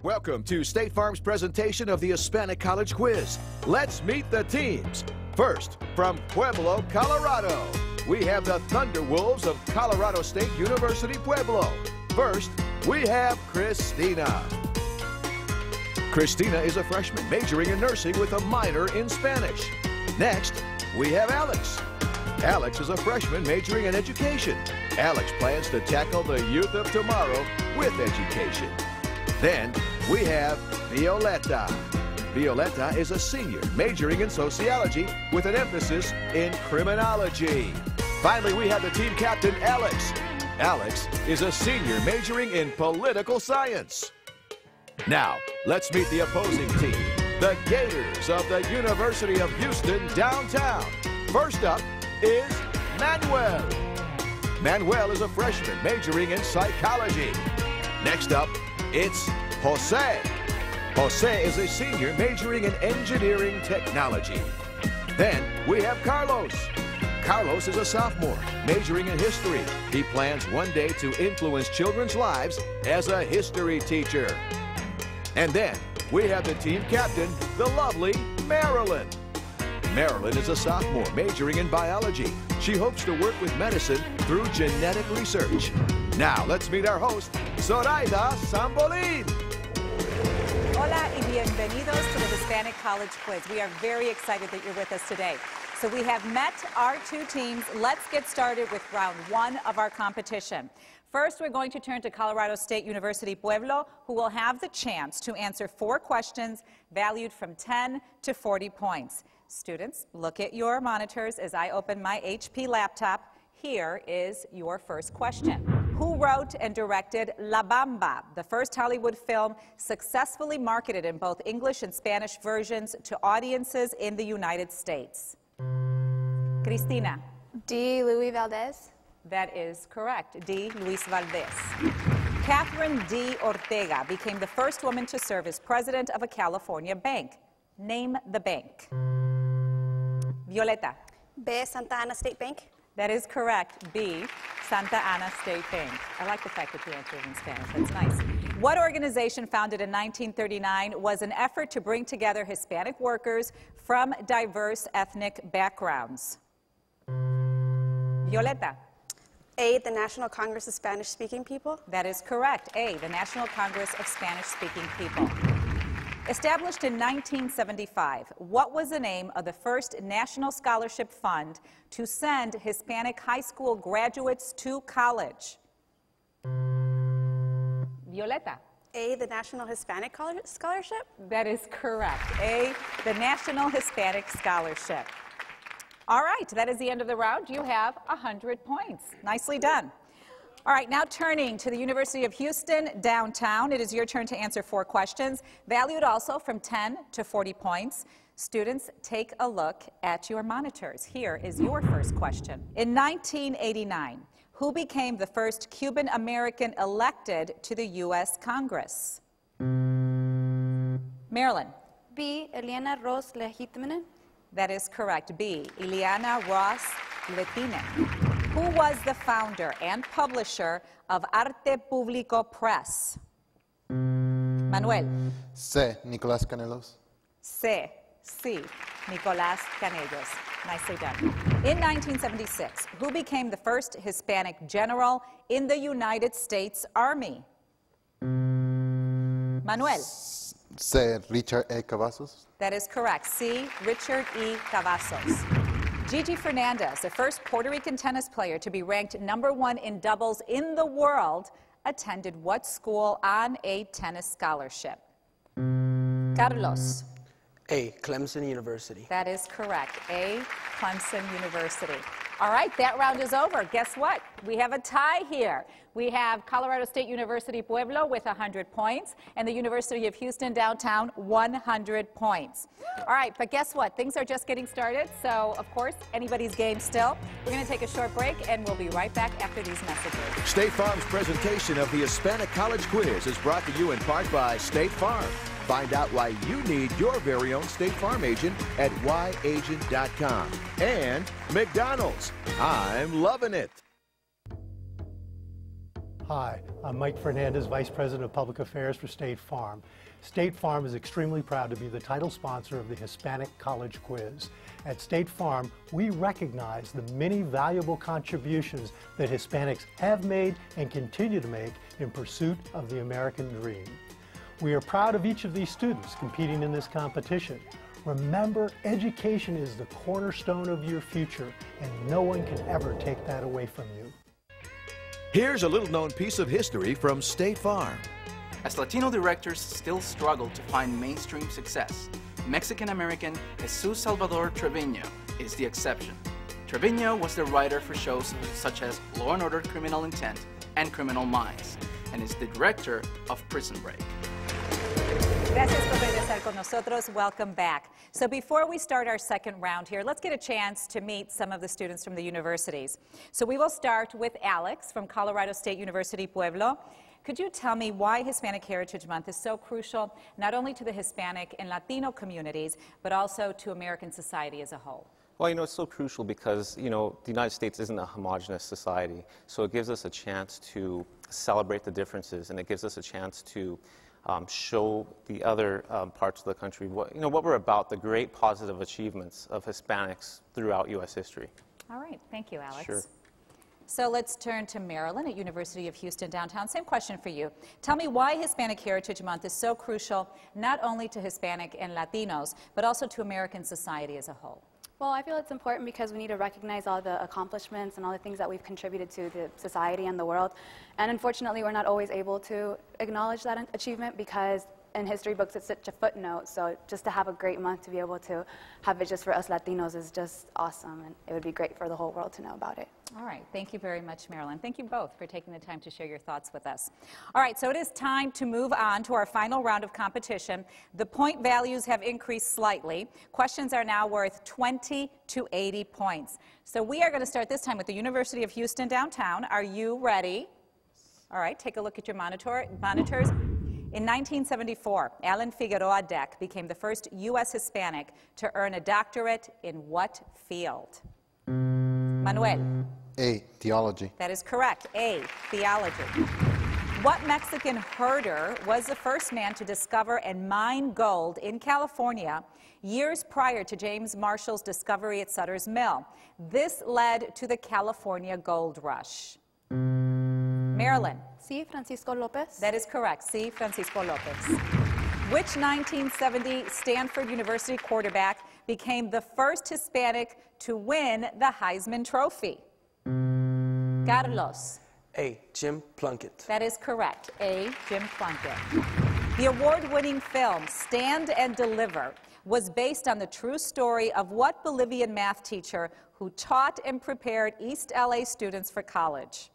Welcome to State Farm's presentation of the Hispanic College Quiz. Let's meet the teams. First, from Pueblo, Colorado, we have the Thunderwolves of Colorado State University, Pueblo. First, we have Christina. Christina is a freshman majoring in nursing with a minor in Spanish. Next, we have Alex. Alex is a freshman majoring in education. Alex plans to tackle the youth of tomorrow with education. Then we have Violeta. Violeta is a senior majoring in sociology with an emphasis in criminology. Finally, we have the team captain, Alex. Alex is a senior majoring in political science. Now, let's meet the opposing team, the Gators of the University of Houston downtown. First up is Manuel. Manuel is a freshman majoring in psychology. Next up, it's Jose. Jose is a senior majoring in engineering technology. Then we have Carlos. Carlos is a sophomore majoring in history. He plans one day to influence children's lives as a history teacher. And then we have the team captain, the lovely Marilyn. Marilyn is a sophomore majoring in biology. She hopes to work with medicine through genetic research. Now, let's meet our host, Zoraida Sambolin. Hola y bienvenidos to the Hispanic College Quiz. We are very excited that you're with us today. So we have met our two teams. Let's get started with round one of our competition. First, we're going to turn to Colorado State University Pueblo, who will have the chance to answer 4 questions valued from 10 to 40 points. Students, look at your monitors as I open my HP laptop. Here is your first question. Who wrote and directed La Bamba, the first Hollywood film successfully marketed in both English and Spanish versions to audiences in the United States? Cristina. D. Louis Valdez. That is correct. D. Luis Valdez. Catherine D. Ortega became the first woman to serve as president of a California bank. Name the bank. Violeta. B. Santa Ana State Bank. That is correct. B. Santa Ana State Bank. I like the fact that you answered in Spanish. That's nice. What organization founded in 1939 was an effort to bring together Hispanic workers from diverse ethnic backgrounds? Violeta. A. The National Congress of Spanish-Speaking People. That is correct. A. The National Congress of Spanish-Speaking People. Established in 1975, what was the name of the first National Scholarship Fund to send Hispanic high school graduates to college? Violeta. A. The National Hispanic Scholarship. That is correct. A. The National Hispanic Scholarship. All right, that is the end of the round. You have 100 points. Nicely done. All right, now turning to the University of Houston downtown, it is your turn to answer 4 questions, valued also from 10 to 40 points. Students, take a look at your monitors. Here is your first question. In 1989, who became the first Cuban American elected to the U.S. Congress? Marilyn. B. Eliana Ross Legitiminen. That is correct. B. Ileana Ross Letinen. Who was the founder and publisher of Arte Público Press? Manuel. C. Nicolás Canelos. C. Nicolás Canellos. Nicely done. In 1976, who became the first Hispanic general in the United States Army? Manuel. C. Richard E. Cavazos. That is correct. C. Richard E. Cavazos. Gigi Fernandez, the first Puerto Rican tennis player to be ranked #1 in doubles in the world, attended what school on a tennis scholarship? Carlos. A. Clemson University. That is correct. A. Clemson University. All right, that round is over. Guess what? We have a tie here. We have Colorado State University Pueblo with 100 points and the University of Houston downtown 100 points. All right, but guess what? Things are just getting started, so of course, anybody's game still. We're going to take a short break and we'll be right back after these messages. State Farm's presentation of the Hispanic College Quiz is brought to you in part by State Farm. Find out why you need your very own State Farm agent at yagent.com. And McDonald's. I'm loving it. Hi, I'm Mike Fernandez, Vice President of Public Affairs for State Farm. State Farm is extremely proud to be the title sponsor of the Hispanic College Quiz. At State Farm, we recognize the many valuable contributions that Hispanics have made and continue to make in pursuit of the American dream. We are proud of each of these students competing in this competition. Remember, education is the cornerstone of your future, and no one can ever take that away from you. Here's a little-known piece of history from State Farm. As Latino directors still struggle to find mainstream success, Mexican-American Jesus Salvador Trevino is the exception. Trevino was the writer for shows such as Law & Order: Criminal Intent and Criminal Minds, and is the director of Prison Break. Gracias por regresar con nosotros. Welcome back. So before we start our second round here, let's get a chance to meet some of the students from the universities. So we will start with Alex from Colorado State University, Pueblo. Could you tell me why Hispanic Heritage Month is so crucial, not only to the Hispanic and Latino communities, but also to American society as a whole? Well, it's so crucial because, the United States isn't a homogenous society. So it gives us a chance to celebrate the differences, and it gives us a chance to show the other parts of the country what we're about, the great positive achievements of Hispanics throughout U.S. history. All right. Thank you, Alex. Sure. So let's turn to Marilyn at University of Houston downtown. Same question for you. Tell me why Hispanic Heritage Month is so crucial, not only to Hispanic and Latinos, but also to American society as a whole. Well, I feel it's important because we need to recognize all the accomplishments and all the things that we've contributed to the society and the world. And unfortunately, we're not always able to acknowledge that achievement because in history books it's such a footnote. So just to have a great month to be able to have it just for us Latinos is just awesome. And it would be great for the whole world to know about it. All right. Thank you very much, Marilyn. Thank you both for taking the time to share your thoughts with us. All right. So it is time to move on to our final round of competition. The point values have increased slightly. Questions are now worth 20 to 80 points. So we are going to start this time with the University of Houston downtown. Are you ready? All right. Take a look at your monitors. In 1974, Alan Figueroa Deck became the first U.S. Hispanic to earn a doctorate in what field? Manuel. A, theology. That is correct. A, theology. What Mexican herder was the first man to discover and mine gold in California years prior to James Marshall's discovery at Sutter's Mill? This led to the California Gold Rush. Marilyn. C, Francisco Lopez. That is correct. C, Francisco Lopez. Which 1970 Stanford University quarterback became the first Hispanic to win the Heisman Trophy? Carlos. A, Jim Plunkett. That is correct. A, Jim Plunkett. The award-winning film Stand and Deliver was based on the true story of what Bolivian math teacher who taught and prepared East LA students for college?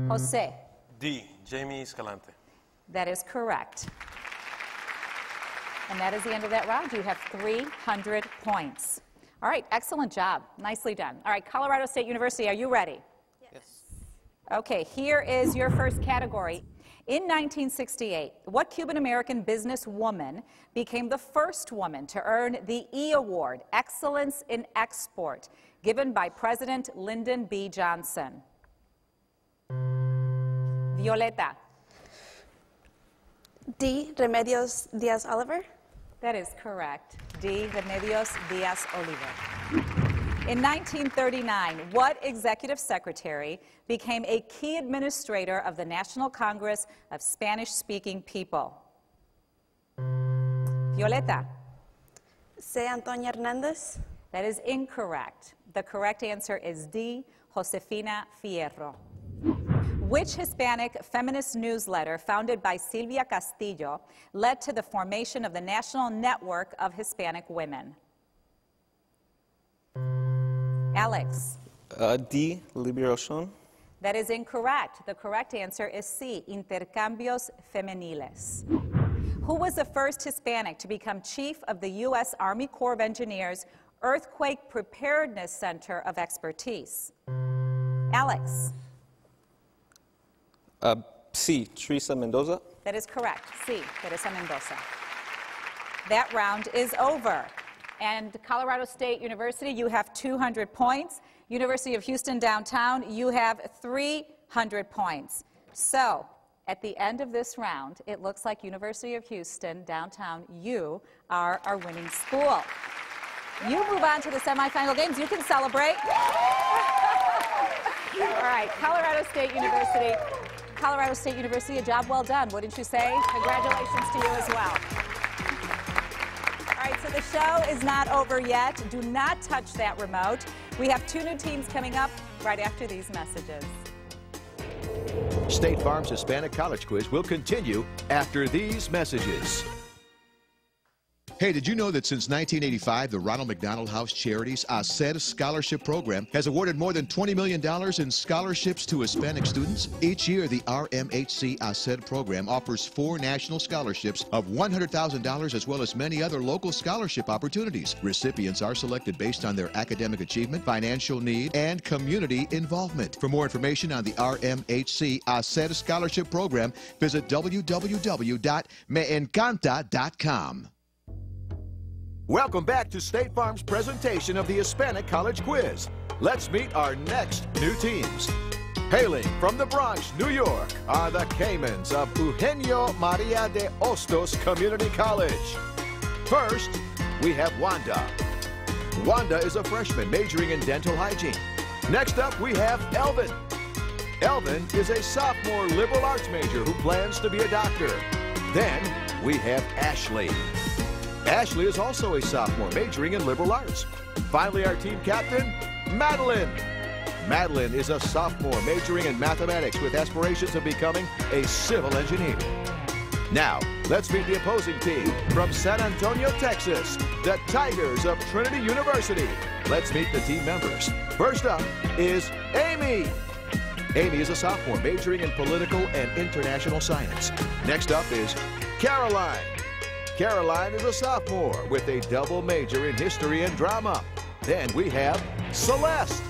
Jose. D, Jamie Escalante. That is correct. And that is the end of that round. You have 300 points. All right, excellent job. Nicely done. All right, Colorado State University, are you ready? Yes. Okay, here is your first category. In 1968, what Cuban-American businesswoman became the first woman to earn the E Award, Excellence in Export, given by President Lyndon B. Johnson? Violeta. D, Remedios Diaz Oliver. That is correct. D, Remedios Diaz Oliver. In 1939, what executive secretary became a key administrator of the National Congress of Spanish-Speaking People? Violeta. C, Antonia Hernandez. That is incorrect. The correct answer is D, Josefina Fierro. Which Hispanic feminist newsletter founded by Silvia Castillo led to the formation of the National Network of Hispanic Women? Alex. D, Liberación. That is incorrect. The correct answer is C, Intercambios Femeniles. Who was the first Hispanic to become chief of the U.S. Army Corps of Engineers Earthquake Preparedness Center of Expertise? Alex. C, Teresa Mendoza. That is correct. C, Teresa Mendoza. That round is over. And Colorado State University, you have 200 points. University of Houston downtown, you have 300 100 points. So, at the end of this round, it looks like University of Houston, downtown, you are our winning school. You move on to the semifinal games. You can celebrate. All right, Colorado State University. Colorado State University, a job well done, wouldn't you say? Congratulations to you as well. All right, so the show is not over yet. Do not touch that remote. We have 2 new teams coming up right after these messages. State Farm's Hispanic College Quiz will continue after these messages. Hey, did you know that since 1985, the Ronald McDonald House Charities ACED Scholarship Program has awarded more than $20 million in scholarships to Hispanic students? Each year, the RMHC ACED program offers 4 national scholarships of $100,000 as well as many other local scholarship opportunities. Recipients are selected based on their academic achievement, financial need, and community involvement. For more information on the RMHC ACED Scholarship Program, visit www.meencanta.com. Welcome back to State Farm's presentation of the Hispanic College Quiz. Let's meet our next new teams. Hailing from the Bronx, New York, are the Caymans of Eugenio Maria de Hostos Community College. First, we have Wanda. Wanda is a freshman majoring in dental hygiene. Next up, we have Elvin. Elvin is a sophomore liberal arts major who plans to be a doctor. Then, we have Ashley. Ashley is also a sophomore majoring in liberal arts. Finally, our team captain, Madeline. Madeline is a sophomore majoring in mathematics with aspirations of becoming a civil engineer. Now, let's meet the opposing team from San Antonio, Texas, the Tigers of Trinity University. Let's meet the team members. First up is Amy. Amy is a sophomore majoring in political and international science. Next up is Caroline. Caroline is a sophomore with a double major in history and drama. Then we have Celeste.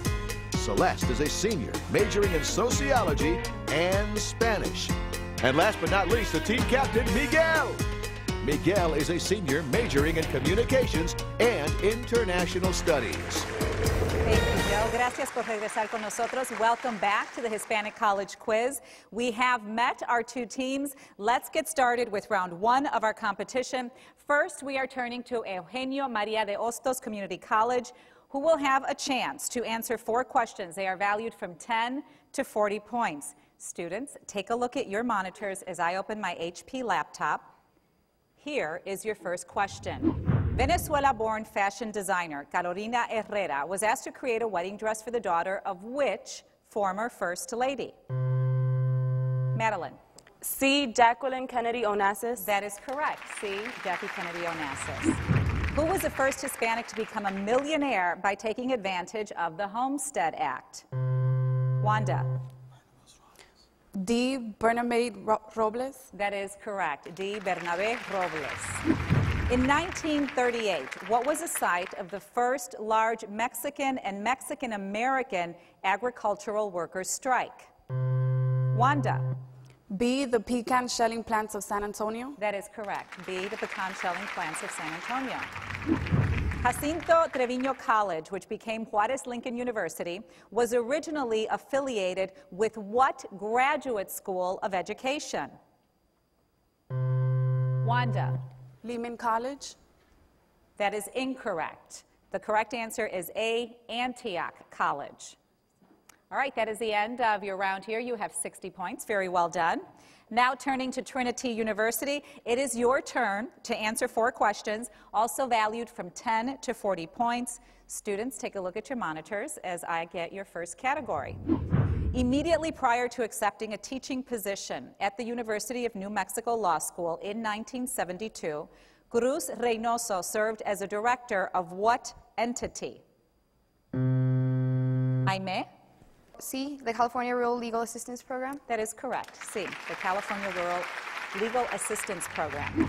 Celeste is a senior majoring in sociology and Spanish. And last but not least, the team captain, Miguel. Miguel is a senior majoring in communications and international studies. Thank you, Joe. Gracias por regresar con nosotros. Welcome back to the Hispanic College Quiz. We have met our 2 teams. Let's get started with round 1 of our competition. First, we are turning to Eugenio Maria de Hostos Community College, who will have a chance to answer 4 questions. They are valued from 10 to 40 points. Students, take a look at your monitors as I open my HP laptop. Here is your first question. Venezuela-born fashion designer Carolina Herrera was asked to create a wedding dress for the daughter of which former First Lady? Madeline. C. Jacqueline Kennedy Onassis. That is correct. C. Jackie Kennedy Onassis. Who was the first Hispanic to become a millionaire by taking advantage of the Homestead Act? Wanda. D. Bernabe Robles. That is correct. D. Bernabe Robles. In 1938, what was the site of the first large Mexican and Mexican-American agricultural workers' strike? Wanda. B. The pecan shelling plants of San Antonio. That is correct. B. The pecan shelling plants of San Antonio. Jacinto Treviño College, which became Juarez Lincoln University, was originally affiliated with what graduate school of education? Wanda. Lehman College. That is incorrect. The correct answer is A, Antioch College. All right, that is the end of your round here. You have 60 points. Very well done. Now turning to Trinity University, it is your turn to answer 4 questions, also valued from 10 to 40 points. Students, take a look at your monitors as I get your first category. Immediately prior to accepting a teaching position at the University of New Mexico Law School in 1972, Cruz Reynoso served as a director of what entity? Jaime? C. The California Rural Legal Assistance Program. That is correct. C. The California Rural Legal Assistance Program.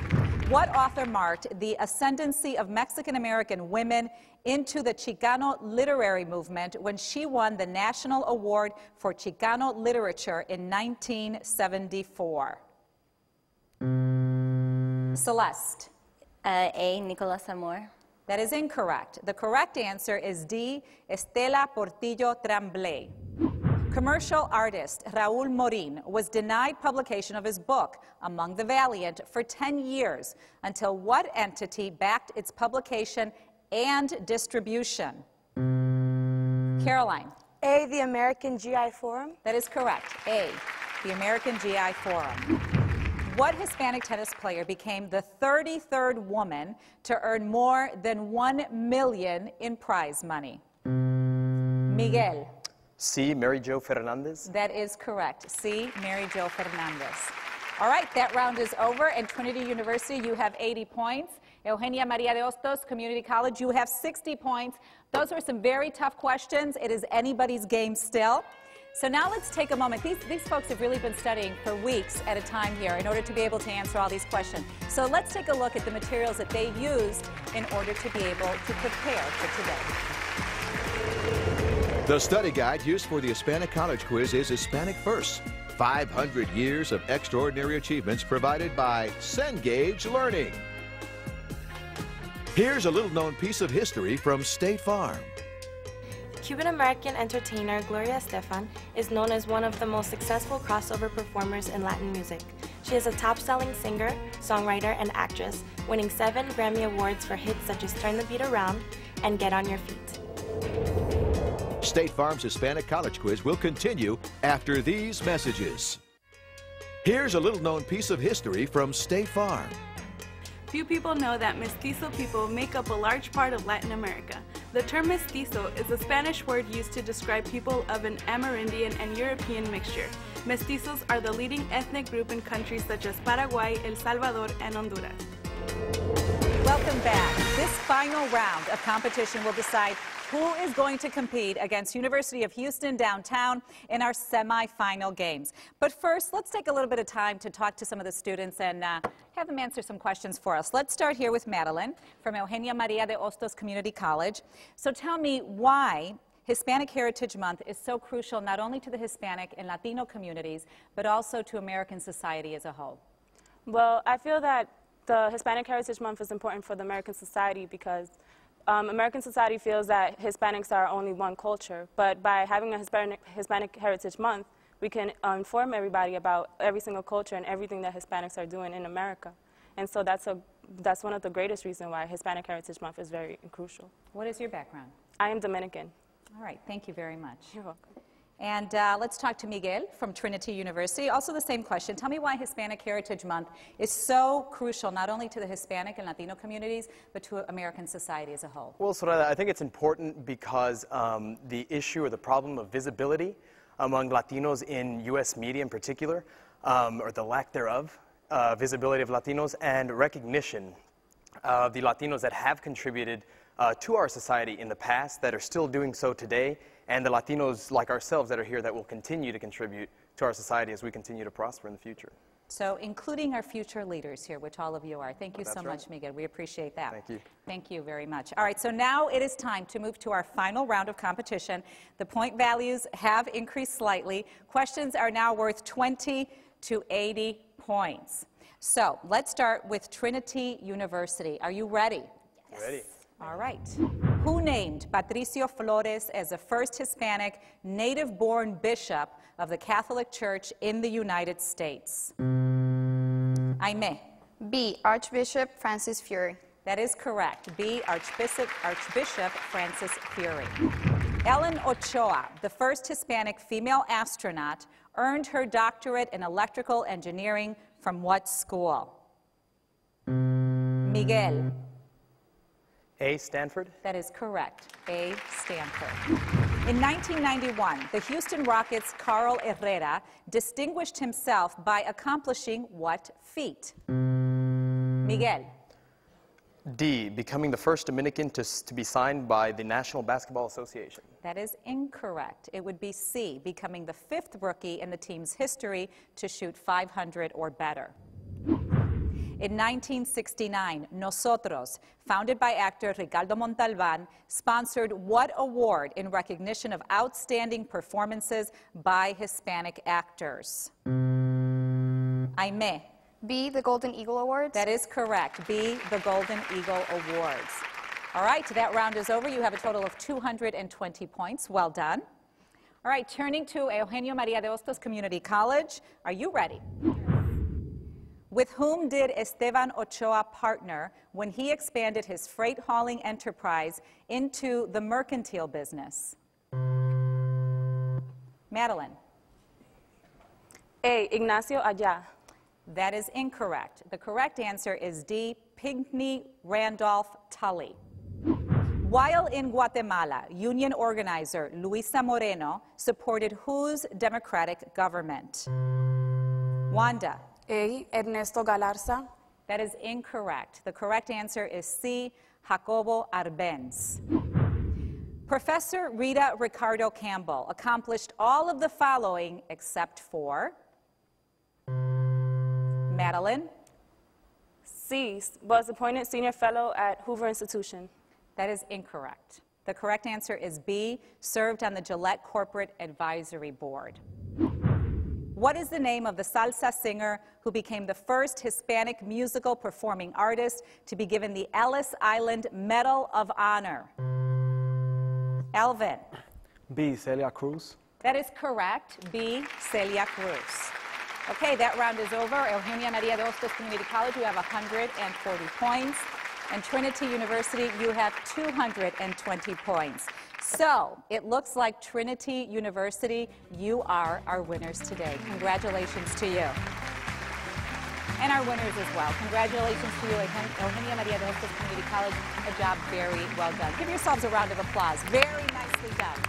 What author marked the ascendancy of Mexican-American women into the Chicano literary movement when she won the National Award for Chicano Literature in 1974? Celeste. A. Nicolás Amor. That is incorrect. The correct answer is D. Estela Portillo Tremblay. Commercial artist Raúl Morín was denied publication of his book, Among the Valiant, for 10 years, until what entity backed its publication and distribution? Caroline. A, the American GI Forum. That is correct. A, the American GI Forum. What Hispanic tennis player became the 33rd woman to earn more than $1 million in prize money? Miguel. C, Mary Jo Fernandez. That is correct. C, Mary Jo Fernandez. All right, that round is over. And Trinity University, you have 80 points. Eugenia Maria de Hostos Community College, you have 60 points. Those were some very tough questions. It is anybody's game still. So now let's take a moment. These folks have really been studying for weeks at a time here in order to be able to answer all these questions. So let's take a look at the materials that they used in order to be able to prepare for today. The study guide used for the Hispanic College Quiz is Hispanic First. 500 years of extraordinary achievements provided by Cengage Learning. Here's a little-known piece of history from State Farm. Cuban-American entertainer Gloria Estefan is known as one of the most successful crossover performers in Latin music. She is a top-selling singer, songwriter, and actress, winning 7 Grammy Awards for hits such as Turn the Beat Around and Get on Your Feet. State Farm's Hispanic College Quiz will continue after these messages. Here's a little-known piece of history from State Farm. Few people know that mestizo people make up a large part of Latin America. The term mestizo is a Spanish word used to describe people of an Amerindian and European mixture. Mestizos are the leading ethnic group in countries such as Paraguay, El Salvador, and Honduras. Welcome back. This final round of competition will decide who is going to compete against University of Houston downtown in our semifinal games. But first, let's take a little bit of time to talk to some of the students and have them answer some questions for us. Let's start here with Madeline from Eugenia Maria de Hostos Community College. So tell me why Hispanic Heritage Month is so crucial not only to the Hispanic and Latino communities, but also to American society as a whole. Well, I feel that the Hispanic Heritage Month is important for the American society because American society feels that Hispanics are only one culture, but by having a Hispanic Heritage Month, we can inform everybody about every single culture and everything that Hispanics are doing in America. And so that's one of the greatest reasons why Hispanic Heritage Month is very crucial. What is your background? I am Dominican. All right, thank you very much. You're welcome. And let's talk to Miguel from Trinity University. Also the same question. Tell me why Hispanic Heritage Month is so crucial not only to the Hispanic and Latino communities, but to American society as a whole. Well, Soraya, I think it's important because the issue or the problem of visibility among Latinos in U.S. media in particular, or the lack thereof, visibility of Latinos and recognition of the Latinos that have contributed to our society in the past, that are still doing so today, and the Latinos like ourselves that are here that will continue to contribute to our society as we continue to prosper in the future. So including our future leaders here, which all of you are. Thank you so much, Miguel. We appreciate that. Thank you. Thank you very much. All right, so now it is time to move to our final round of competition. The point values have increased slightly. Questions are now worth 20 to 80 points. So let's start with Trinity University. Are you ready? Yes. Ready. All right. Who named Patricio Flores as the first Hispanic native-born bishop of the Catholic Church in the United States? Aimee. B, Archbishop Francis Fury. That is correct. B, Archbishop Francis Fury. Ellen Ochoa, the first Hispanic female astronaut, earned her doctorate in electrical engineering from what school? Miguel. A, Stanford. That is correct. A, Stanford. In 1991, the Houston Rockets' Carl Herrera distinguished himself by accomplishing what feat? Miguel. D, becoming the first Dominican to be signed by the National Basketball Association. That is incorrect. It would be C, becoming the 5th rookie in the team's history to shoot 500 or better. In 1969, Nosotros, founded by actor Ricardo Montalban, sponsored what award in recognition of outstanding performances by Hispanic actors? Aimee. B, the Golden Eagle Awards. That is correct. B, the Golden Eagle Awards. All right, that round is over. You have a total of 220 points. Well done. All right, turning to Eugenio Maria de Hostos Community College. Are you ready? With whom did Esteban Ochoa partner when he expanded his freight hauling enterprise into the mercantile business? Madeline. A. Ignacio Ayala. That is incorrect. The correct answer is D. Pinckney Randolph Tully. While in Guatemala, union organizer Luisa Moreno supported whose democratic government? Wanda. A. Ernesto Galarza. That is incorrect. The correct answer is C. Jacobo Arbenz. Professor Rita Ricardo Campbell accomplished all of the following except for? Madeline. C. Was appointed senior fellow at Hoover Institution. That is incorrect. The correct answer is B. Served on the Gillette Corporate Advisory Board. What is the name of the salsa singer who became the first Hispanic musical performing artist to be given the Ellis Island Medal of Honor? Alvin. B. Celia Cruz. That is correct. B. Celia Cruz. Okay, that round is over. Eugenia Maria de Hostos Community College, you have 140 points. And Trinity University, you have 220 points. So it looks like Trinity University, you are our winners today. Congratulations to you. And our winners as well. Congratulations to you, Eugenia Maria de Hostos Community College. A job very well done. Give yourselves a round of applause. Very nicely done.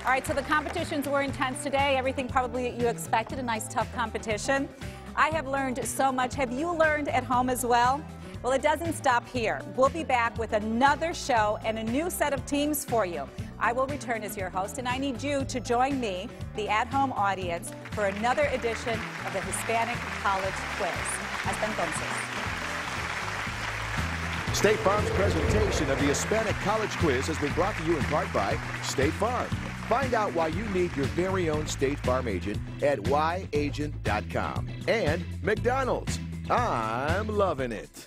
All right, so the competitions were intense today. Everything probably that you expected, a nice, tough competition. I have learned so much. Have you learned at home as well? Well, it doesn't stop here. We'll be back with another show and a new set of teams for you. I will return as your host, and I need you to join me, the at-home audience, for another edition of the Hispanic College Quiz. Hasta entonces. State Farm's presentation of the Hispanic College Quiz has been brought to you in part by State Farm. Find out why you need your very own State Farm agent at yagent.com. And McDonald's. I'm loving it.